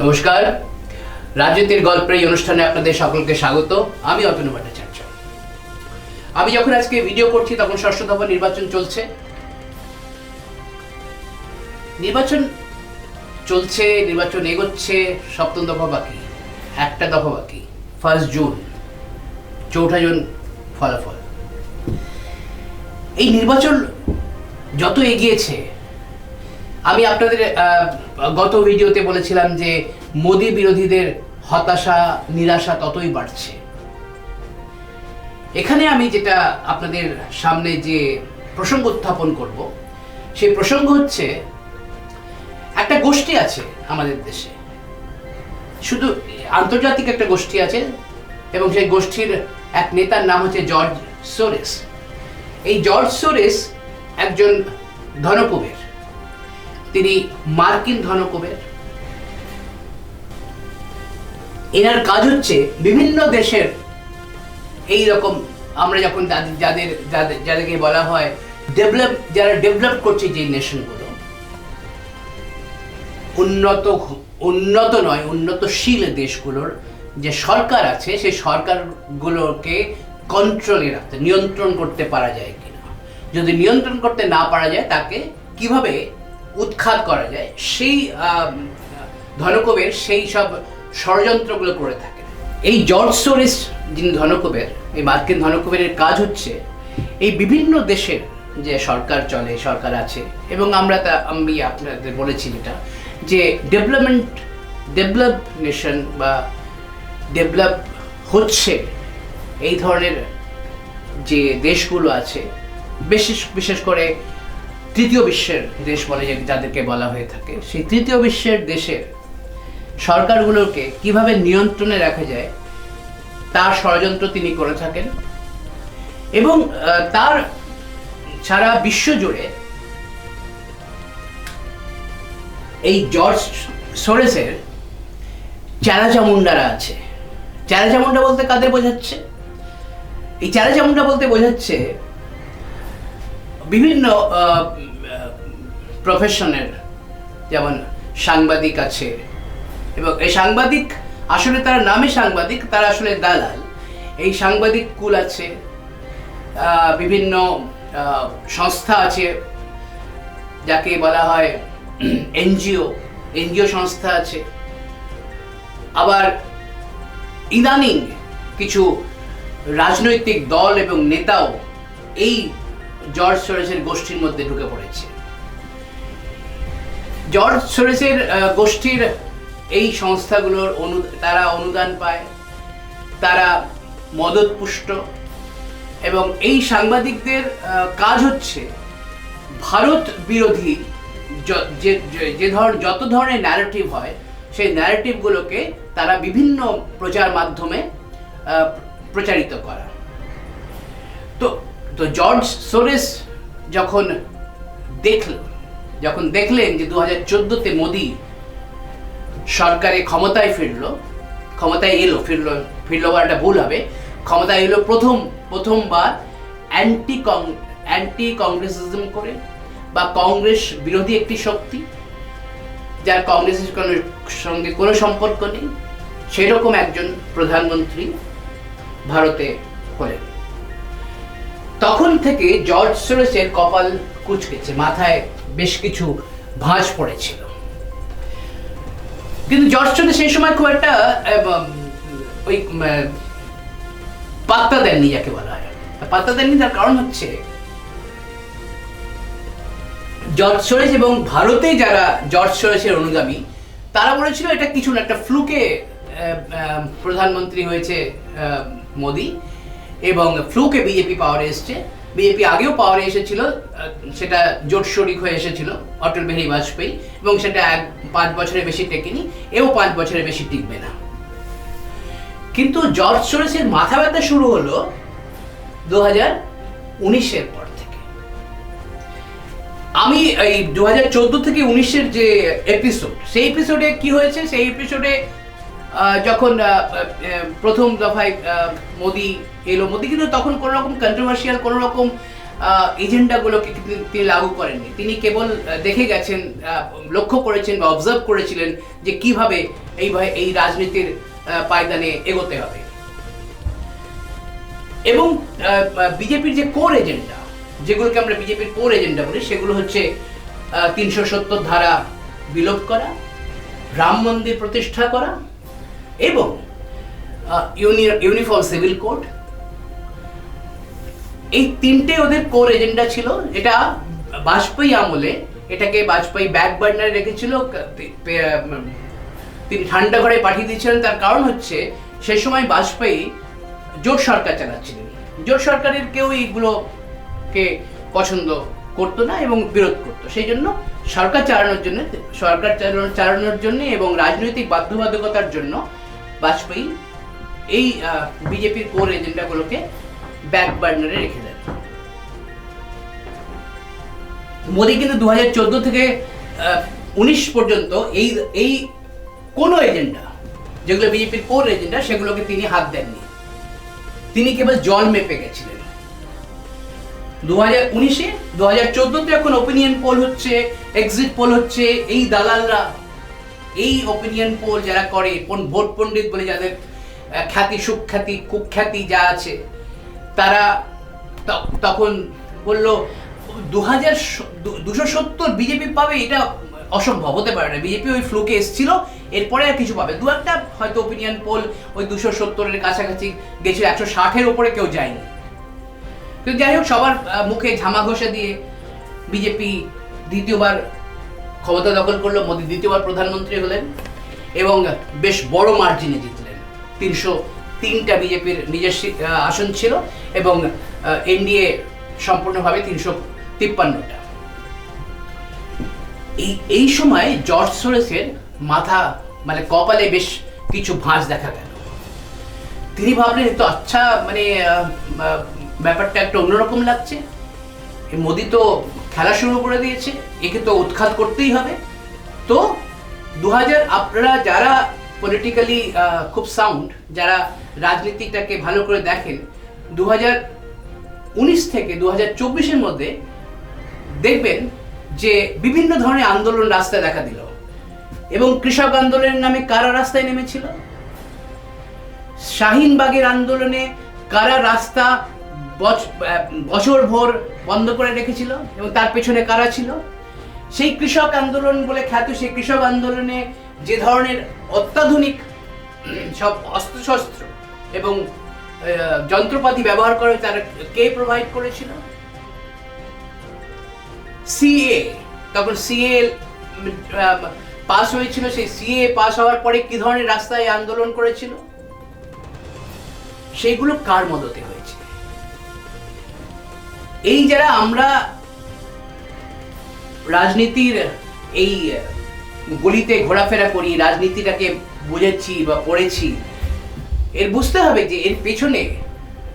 নমস্কার, রাজনীতির গল্পের এই অনুষ্ঠানে আপনাদের সকলকে স্বাগত। আমি অতনু ভট্টাচার্য। আমি যখন আজকে ভিডিও করছি তখন ষষ্ঠ দফা নির্বাচন চলছে। নির্বাচন এগোচ্ছে। সপ্তম দফা বাকি, একটা দফা বাকি, 1 জুন, 4 জুন ফলাফল। এই নির্বাচন যত এগিয়েছে, আমি আপনাদের গত ভিডিওতে বলেছিলাম যে মোদি বিরোধীদের হতাশা নিরাশা ততই বাড়ছে। এখানে আমি যেটা আপনাদের সামনে যে প্রসঙ্গ উত্থাপন করব, সেই প্রসঙ্গ হচ্ছে একটা গোষ্ঠী আছে আমাদের দেশে, শুধু আন্তর্জাতিক একটা গোষ্ঠী আছে, এবং সেই গোষ্ঠীর এক নেতার নাম হচ্ছে জর্জ সোরেস। এই জর্জ সোরেস একজন ধনকুবের, তিনি মার্কিন ধনকুবের। এনার কাজ হচ্ছে বিভিন্ন দেশের এই রকম, আমরা যখন যাদেরকে বলা হয় যারা ডেভেলপ করছে যে নেশনগুলো, উন্নতশীল দেশগুলোর যে সরকার আছে, সেই সরকারগুলোকে কন্ট্রোলে রাখতে, নিয়ন্ত্রণ করতে পারা যায় কিনা, যদি নিয়ন্ত্রণ করতে না পারা যায় তাকে কিভাবে উৎখাত করা যায়, সেই ধনকুবের সেই সব ষড়যন্ত্রগুলো করে থাকে। এই জর্জ সোরেস যিনি ধনকুবের, এই মার্কিন ধনকুবেরের কাজ হচ্ছে এই বিভিন্ন দেশের যে সরকার আছে, এবং আমি আপনাদের বলেছি যেটা যে ডেভেলপ নেশন বা ডেভেলপ হচ্ছে এই ধরনের যে দেশগুলো আছে, বিশেষ করে তৃতীয় বিশ্বের দেশ বলে যাদেরকে বলা হয়ে থাকে, সেই তৃতীয় বিশ্বের দেশের সরকারগুলোকে কিভাবে নিয়ন্ত্রণে রাখা যায় তার ষড়যন্ত্র তিনি করে থাকেন। এবং তার সারা বিশ্ব জুড়ে এই জর্জ সোরেসের চারাচামুন্ডারা আছে। চারাচামুন্ডা বলতে কাদের বোঝাচ্ছে? এই চারাচামুন্ডা বলতে বোঝাচ্ছে বিভিন্ন প্রফেশনের, যেমন সাংবাদিক আছে, এবং এই সাংবাদিক আসলে তার নামে সাংবাদিক, তারা আসলে দালাল। এই সাংবাদিক কুল আছে, বিভিন্ন সংস্থা আছে যাকে বলা হয় এনজিও সংস্থা আছে। আবার ইদানিং কিছু রাজনৈতিক দল এবং নেতাও এই জর্জ সোরেসের গোষ্ঠীর মধ্যে ঢুকে পড়েছে। জর্জ সোরেসের গোষ্ঠীর এই সংস্থাগুলোর তারা অনুদান পায়, তারা মদতপুষ্ট, এবং এই সাংবাদিকদের কাজ হচ্ছে ভারত বিরোধী যত ধরনের ন্যারেটিভ হয়, সেই ন্যারেটিভগুলোকে তারা বিভিন্ন প্রচার মাধ্যমে প্রচারিত করা। তো জর্জ সোরেস যখন দেখলেন যে 2014-তে মোদি সরকারে ক্ষমতায় ফিরলো একটা ভুল হবে, ক্ষমতায় এলো প্রথমবার অ্যান্টি কংগ্রেসিজম করে, বা কংগ্রেস বিরোধী একটি শক্তি যার কংগ্রেসের সঙ্গে কোনো সম্পর্ক নেই, সেরকম একজন প্রধানমন্ত্রী ভারতে হলেন। তখন থেকে জর্জ সোরেসের কপাল কুঁচকেছে, মাথায় বেশ কিছু ভাঁজ পড়েছিল। কিন্তু জর্জ সোরেস সেই সময় খুব একটা ওই পাত্তা দেননি, যাকে বলা হয় পাত্তা দেননি। তার কারণ হচ্ছে জর্জ সোরেস এবং ভারতে যারা জর্জ সোরেসের অনুগামী, তারা বলেছিল এটা কিছু না, একটা ফ্লুকে প্রধানমন্ত্রী হয়েছে মোদি, এবং ফ্লুকে বিজেপি পাওয়ারে এসছে। বিজেপি আগেও পাওয়ারে এসেছিল, সেটা জোট শরিক হয়ে এসেছিল অটল বিহারী বাজপেয়ী, এবং সেটা 5 বছরের বেশি টেকেনি, এও 5 বছরের বেশি টিকবে না। কিন্তু জর্জ সোরেসের মাথা ব্যথা শুরু হলো 2019-এর পর থেকে। আমি এই 2014 থেকে 19-এর যে এপিসোড, সেই এপিসোডে কি হয়েছে, সেই এপিসোডে যখন প্রথম দফায় মোদি কিন্তু তখন কোনো রকম কন্ট্রোভার্সিয়াল, কোনো রকম এজেন্ডাগুলোকে তিনি লাগু করেননি। তিনি কেবল দেখে গেছেন, লক্ষ্য করেছেন বা অবজার্ভ করেছিলেন যে কিভাবে এই রাজনীতির পায়দানে এগোতে হবে। এবং বিজেপির যে কোর এজেন্ডা, যেগুলোকে আমরা বিজেপির কোর এজেন্ডা বলি, সেগুলো হচ্ছে 370 ধারা বিলোপ করা, রাম মন্দির প্রতিষ্ঠা করা এবং ইউনিফর্ম সিভিল কোড। এই তিনটে ওদের কোর এজেন্ডা ছিল। এটা বাজপেয়ী আমলে এটাকে বাজপেয়ী ব্যাক বার্নারে রেখেছিল, তিনি ঠান্ডা ঘরে পাঠিয়ে দিয়েছিলেন। তার কারণ হচ্ছে সেই সময় বাজপেয়ী জোট সরকার চালাচ্ছিলেন। জোট সরকারের কেউ এইগুলোকে পছন্দ করতো না এবং বিরোধ করতো। সেই জন্য সরকার চালানোর জন্য এবং রাজনৈতিক বাধ্যবাধকতার জন্য বাজপেয়ী এই বিজেপির কোর এজেন্ডাগুলোকে ব্যাক বার্নারে রেখে দেন। মোদী কিন্তু 2014 থেকে 19 পর্যন্ত এই কোনো এজেন্ডা, যেগুলো বিজেপির কোর এজেন্ডা, সেগুলোকে তিনি হাত দেননি। তিনি কেবল জল মেপে গেছিলেন। 2019-এ 2014-তে এখন ওপিনিয়ন পোল হচ্ছে, এক্সিট পোল হচ্ছে, এই দালালরা, এই ওপিনিয়ন পোল যারা করে, ভোট পণ্ডিত বলে যাদের খ্যাতি, সুখ্যাতি, কুখ্যাতি যা আছে, তারা তখন বলল 270 বিজেপি পাবে, এটা অসম্ভব, হতে পারে না। বিজেপি ওই ফ্লুকে এসেছিল, এরপরে আর কিছু পাবে। দু একটা হয়তো ওপিনিয়ন পোল ওই 270-এর কাছাকাছি গেছিল, 160-এর উপরে কেউ যায়নি। কিন্তু যাই হোক, সবার মুখে ঝামা ঘষা দিয়ে বিজেপি দ্বিতীয়বার ক্ষমতা দখল করলো। মোদী দ্বিতীয়বার প্রধানমন্ত্রী হলেন এবং বেশ বড় মার্জিনে জিতলেন। 303টা বিজেপির নিজস্ব আসন ছিল এবং এনডিএ সম্পূর্ণভাবে 353টা। এই সময় জর্জ সোরেসের মাথা, মানে কপালে বেশ কিছু ভাঁজ দেখা গেল। তিনি ভাবলেন তো আচ্ছা, মানে ব্যাপারটা একটা অন্যরকম লাগছে। মোদী তো খেলা শুরু করে দিয়েছে, একে তো উৎখাত করতেই হবে। তো 2000, আপনারা যারা পলিটিক্যালি খুব সাউন্ড, যারা রাজনীতিটাকে ভালো করে দেখেন, 2019 থেকে 2024-এর মধ্যে দেখবেন যে বিভিন্ন ধরনের আন্দোলন রাস্তায় দেখা দিল। এবং কৃষক আন্দোলনের নামে কারা রাস্তায় নেমেছিল, শাহিনবাগের আন্দোলনে কারা রাস্তা বছর ভোর বন্ধ করে রেখেছিল এবং তার পেছনে কারা ছিল। সেই কৃষক আন্দোলন বলে খ্যাত সেই কৃষক আন্দোলনে যে ধরনের অত্যাধুনিক সব অস্ত্রশস্ত্র এবং যন্ত্রপাতি ব্যবহার করে, তারা কে প্রোভাইড করেছিল? সিএ, তখন সিএ পাস হয়েছিল। সেই সিএ পাস হওয়ার পরে কি ধরনের রাস্তায় আন্দোলন করেছিল, সেগুলো কার মদতে হয়েছে? এই যারা আমরা রাজনীতির এই গলিতে ঘোরাফেরা করি, রাজনীতিটাকে বুঝেছি বা পড়েছি, এর বুঝতে হবে যে এর পেছনে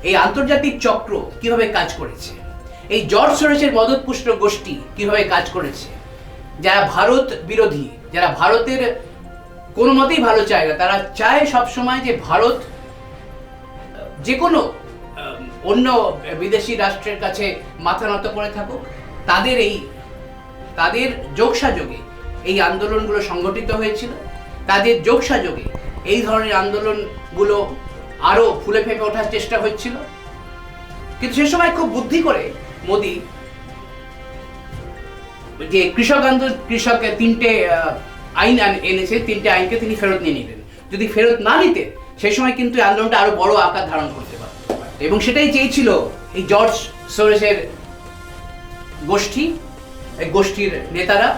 এই আন্তর্জাতিক চক্র কিভাবে কাজ করেছে, এই জর্জ সোরেসের মদতপুষ্ট গোষ্ঠী কিভাবে কাজ করেছে, যারা ভারত বিরোধী, যারা ভারতের কোনো মতেই ভালো চায় না, তারা চায় সবসময় যে ভারত যে কোনো অন্য বিদেশি রাষ্ট্রের কাছে মাথা নত করে থাকুক। তাদের যোগসাযোগে এই আন্দোলনগুলো সংগঠিত হয়েছিল। তাদের যোগসাযোগে এই ধরনের আন্দোলনগুলো আরো ফুলে ফেঁপে ওঠার চেষ্টা হচ্ছিল। কিন্তু সে সময় খুব বুদ্ধি করে মোদী যে কৃষকের 3টে আইন এনেছে, 3টে আইনকে তিনি ফেরত নিয়ে নিলেন। যদি ফেরত না নিতেন, সেই সময় কিন্তু আন্দোলনটা আরো বড় আকার ধারণ করতে পারত। এবং সেটাই চেয়েছিল এই জর্জ সোরেসের গোষ্ঠী, এই গোষ্ঠীর নেতারা,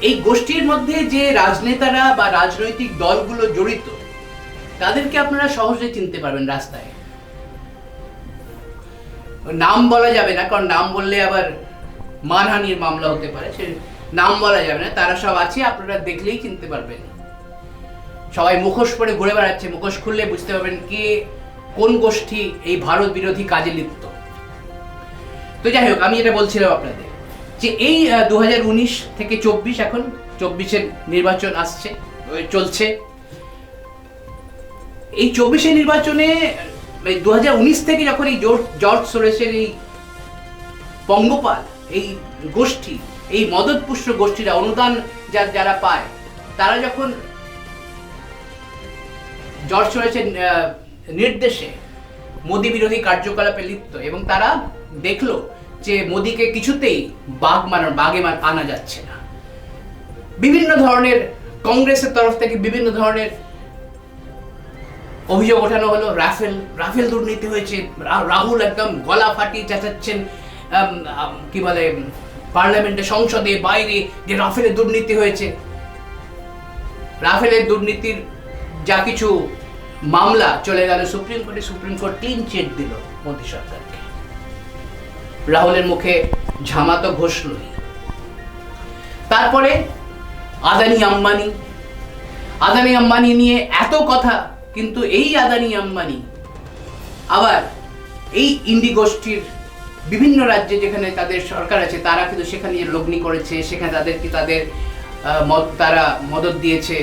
এই গোষ্ঠীর মধ্যে যে রাজনেতারা বা রাজনৈতিক দলগুলো জড়িত, তাদেরকে আপনারা সহজে চিনতে পারবেন রাস্তায়। নাম বলা যাবে না, কারণ নাম বললে আবার মানহানির মামলা হতে পারে, সে নাম বলা যাবে না। তারা সব আছে, আপনারা দেখলেই চিনতে পারবেন। সবাই মুখোশ পরে ঘুরে বেড়াচ্ছে, মুখোশ খুললে বুঝতে পারবেন কে কোন গোষ্ঠী এই ভারত বিরোধী কাজে লিপ্ত। তো যাই হোক, আমি এটা বলছিলাম আপনাদের যে এই 2019 থেকে 24, এখন 24-এর নির্বাচন আসছে, চলছে। এই 24-এর নির্বাচনে 2019 থেকে যখন এই জর্জ সোরেসের এই পঙ্গপাল, এই গোষ্ঠী, এই মদতপুষ্ট গোষ্ঠীরা অনুদান যারা পায়, তারা যখন জর্জ সরোজের নির্দেশে মোদি বিরোধী কার্যকলাপে লিপ্ত এবং তারা দেখলো যে মোদিকে কিছুতেই বাগে আনা যাচ্ছে না, বিভিন্ন ধরনের কংগ্রেসের তরফ থেকে বিভিন্ন ধরনের অভিযোগ ওঠানো হলো। রাফেল দুর্নীতি হয়েছে, রাহুল একদম গলা ফাটিয়ে চেঁচাচ্ছেন কি বলে পার্লামেন্টে, সংসদে, বাইরে, যে রাফেলের দুর্নীতি হয়েছে। রাফেলের দুর্নীতির যা কিছু মামলা চলে গেল সুপ্রিম কোর্টে, সুপ্রিম কোর্ট ক্লিন চিট দিল মোদী সরকারকে। রাহুলের মুখে ঝামা তো ঘষলই। তারপরে আদানি আম্বানি নিয়ে এত কথা, কিন্তু এই আদানি আম্বানি আবার এই ইন্ডি গোষ্ঠীর বিভিন্ন রাজ্যে যেখানে তাদের সরকার আছে, তারা কিন্তু সেখানে লগ্নি করেছে, সেখানে তারা মদত দিয়েছে।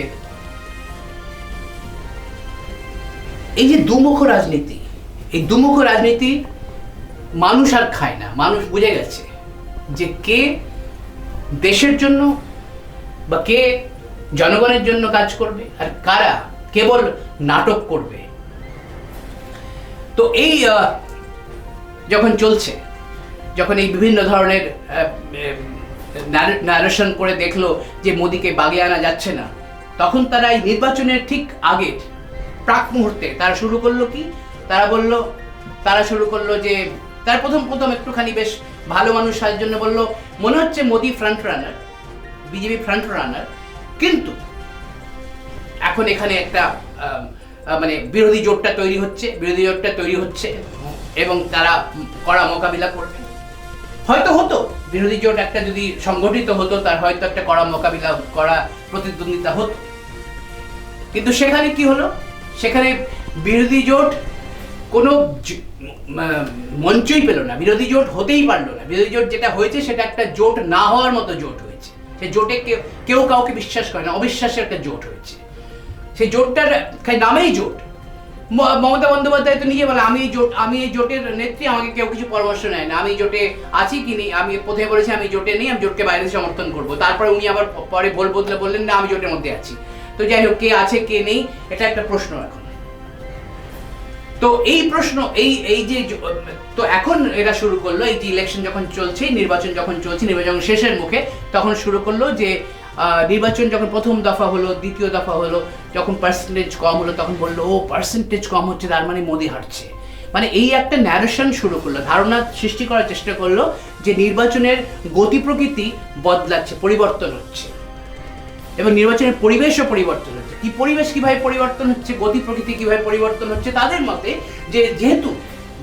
এই যে দুমুখ রাজনীতি, এই দুমুখ রাজনীতি মানুষ আর খায় না। মানুষ বুঝে গেছে যে কে দেশের জন্য বা কে জনগণের জন্য কাজ করবে আর কারা কেবল নাটক করবে। তো এই যখন চলছে, যখন এই বিভিন্ন ধরনের ন্যারেশন করে দেখলো যে মোদিকে বাগে আনা যাচ্ছে না, তখন তারা এই নির্বাচনের ঠিক আগে প্রাক মুহূর্তে তারা শুরু করলো কি, তারা শুরু করলো যে তার প্রথম একটুখানি বেশ ভালো মানুষ সাজার জন্য বললো মনে হচ্ছে Modi front runner, BJP front runner, কিন্তু এখন এখানে একটা মানে বিরোধী জোটটা তৈরি হচ্ছে এবং তারা কড়া মোকাবিলা করবে। হয়তো হতো বিরোধী জোট একটা যদি সংগঠিত হতো, তার হয়তো একটা কড়া মোকাবিলা, কড়া প্রতিদ্বন্দ্বিতা হতো, কিন্তু সেখানে কি হলো, সেখানে বিরোধী জোট কোনো মঞ্চই পেল না, বিরোধী জোট হতেই পারলো না। বিরোধী জোট যেটা হয়েছে সেটা একটা জোট না হওয়ার মতো জোট হয়েছে। সেই জোটে কেউ কাউকে বিশ্বাস করে না, অবিশ্বাসের একটা জোট হয়েছে। সেই জোটটার নামেই জোট। মমতা বন্দ্যোপাধ্যায় তো নিজে বলে আমি এই জোটের নেত্রী, আমাকে কেউ কিছু পরামর্শ নেয় না, আমি জোটে আছি কি নেই, আমি প্রথমে বলেছি আমি জোটে নেই, আমি জোটকে বাইরে সমর্থন করবো। তারপরে উনি আবার পরে বদলে বললেন না আমি জোটের মধ্যে আছি। তো যাই হোক, কে আছে কে নেই এটা একটা প্রশ্ন এখন। তো এই প্রশ্ন এই যে তো এখন এরা শুরু করলো, এই যে ইলেকশন যখন চলছে, নির্বাচন যখন চলছে, নির্বাচন শেষের মুখে, তখন শুরু করলো যে নির্বাচন যখন প্রথম দফা হলো, দ্বিতীয় দফা হলো, যখন পার্সেন্টেজ কম হলো, তখন বললো ও পার্সেন্টেজ কম হচ্ছে, তার মানে মোদি হারছে। মানে এই একটা ন্যারেশন শুরু করলো, ধারণা সৃষ্টি করার চেষ্টা করলো যে নির্বাচনের গতি প্রকৃতি বদলাচ্ছে, পরিবর্তন হচ্ছে এবং নির্বাচনের পরিবেশও পরিবর্তন হচ্ছে। কি পরিবেশ কিভাবে পরিবর্তন হচ্ছে, গতি প্রকৃতি কিভাবে পরিবর্তন হচ্ছে, তাদের মতে যে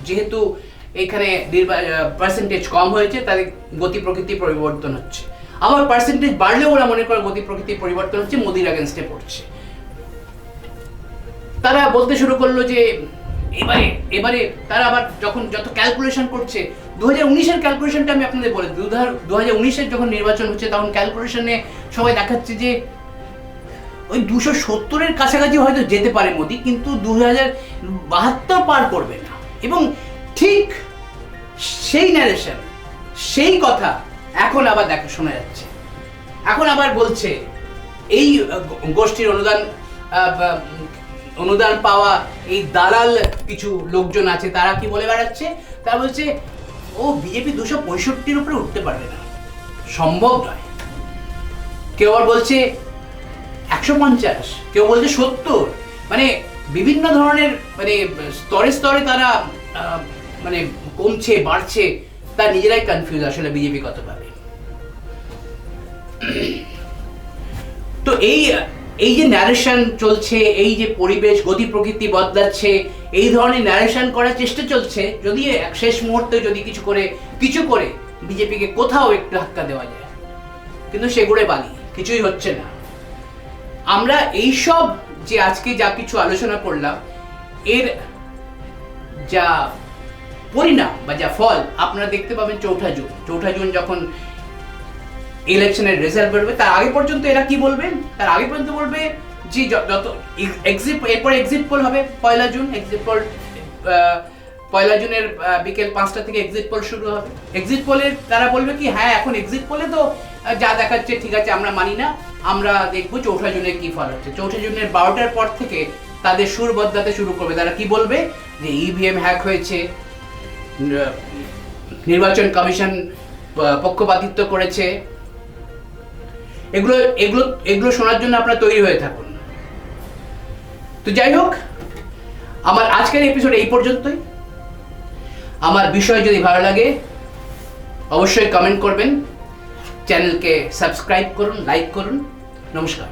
যেহেতু এখানে পার্সেন্টেজ কম হয়েছে, তাদের গতি প্রকৃতি পরিবর্তন হচ্ছে। আবার পার্সেন্টেজ বাড়লেও ওরা মনে করে গতি প্রকৃতি পরিবর্তন হচ্ছে, মোদির এগেনস্টে পড়ছে। তারা বলতে শুরু করলো যে এবারে তারা আবার যত ক্যালকুলেশন করছে, 2019-এর ক্যালকুলেশনটা আমি আপনাদের বলে, 2019-এর যখন নির্বাচন হচ্ছে তখন ক্যালকুলেশনে সবাই দেখাচ্ছে যে ওই 270-এর কাছাকাছি হয়তো যেতে পারে মোদি, কিন্তু 2072 পার করবে না। এবং ঠিক সেই ন্যারেশন, সেই কথা এখন আবার শোনা যাচ্ছে। এখন আবার বলছে এই গোষ্ঠীর অনুদান পাওয়া এই দালাল কিছু লোকজন আছে, তারা কি বলে বেড়াচ্ছে, তারা বলছে ও বিজেপি 265-র উপরে উঠতে পারবে না, সম্ভব নয়। কেউ আবার বলছে 150, কেউ বলছে 70, মানে বিভিন্ন ধরনের মানে স্তরে স্তরে তারা মানে কমছে বাড়ছে, তার নিজেরাই কনফিউজ আসলে বিজেপি কত পাবে। তো এই যে ন্যারেশন চলছে, এই যে পরিবেশ গতি প্রকৃতি বদলাচ্ছে, এই ধরনের ন্যারেশন করার চেষ্টা চলছে, যদি শেষ মুহূর্তে যদি কিছু করে বিজেপিকে কোথাও একটু ধাক্কা দেওয়া যায়, কিন্তু সেগুলো বালি, কিছুই হচ্ছে না। আমরা এইসব যে আজকে যা কিছু আলোচনা করলাম, এর যা পরিণাম বা যা ফল আপনারা দেখতে পাবেন 4 জুন যখন ইলেকশনের রেজাল্ট বেরোবে। তার আগে পর্যন্ত এরা কি বলবেন, তার আগে পর্যন্ত বলবে যে যত এরপরে এক্সিট পোল হবে 1 জুন, এক্সিট পোল পয়লা জুনের বিকেল 5টা থেকে এক্সিট পোল শুরু হবে। এক্সিট পোলের তারা বলবে কি হ্যাঁ এখন এক্সিট পোলে তো যা দেখাচ্ছে ঠিক আছে, আমরা মানি না, আমরা দেখবো 4 জুনে কি ফল হচ্ছে। 4 জুনের 12টার পর থেকে তাদের সুর বদলাতে শুরু করবে। তারা কি বলবে যে ইভিএম হ্যাক হয়েছে, নির্বাচন কমিশন পক্ষপাতিত্ব করেছে। এগুলো এগুলো এগুলো শোনার জন্য আপনারা তৈরি হয়ে থাকুন। তো যাই হোক, আমার আজকের এপিসোড এই পর্যন্তই। আমার বিষয় যদি ভালো লাগে অবশ্যই কমেন্ট করবেন, চ্যানেলকে সাবস্ক্রাইব করুন, লাইক করুন। নমস্কার।